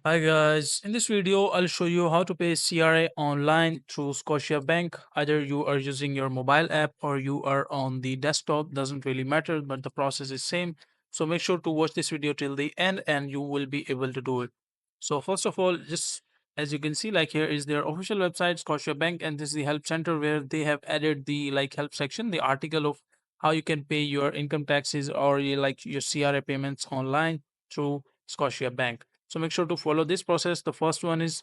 Hi guys, in this video I'll show you how to pay CRA online through Scotiabank. Either you are using your mobile app or you are on the desktop, doesn't really matter, but the process is same. So make sure to watch this video till the end and you will be able to do it. So first of all, just as you can see, like here is their official website, Scotiabank, and this is the help center where they have added the help section, the article of how you can pay your income taxes or your CRA payments online through Scotiabank. So make sure to follow this process. The first one is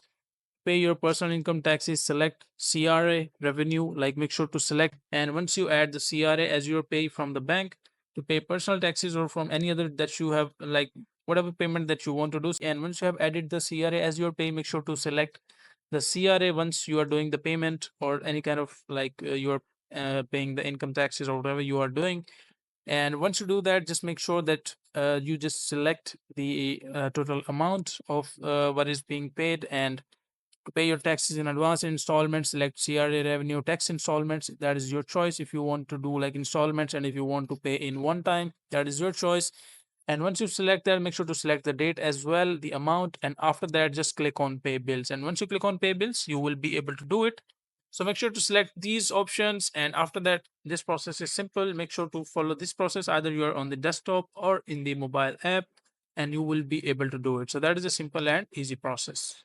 pay your personal income taxes, select CRA revenue, like make sure to select. And once you add the CRA as your pay from the bank to pay personal taxes or from any other that you have, like whatever payment that you want to do. And once you have added the CRA as your pay, make sure to select the CRA once you are doing the payment or any kind of you're paying the income taxes or whatever you are doing. And once you do that, just make sure that you just select the total amount of what is being paid. And to pay your taxes in advance installments, select CRA revenue tax installments. That is your choice. If you want to do like installments and if you want to pay in one time, that is your choice. And once you select that, make sure to select the date as well, the amount, and after that just click on pay bills. And once you click on pay bills, you will be able to do it. So make sure to select these options, and after that this process is simple. Make sure to follow this process, either you're on the desktop or in the mobile app, and you will be able to do it. So that is a simple and easy process.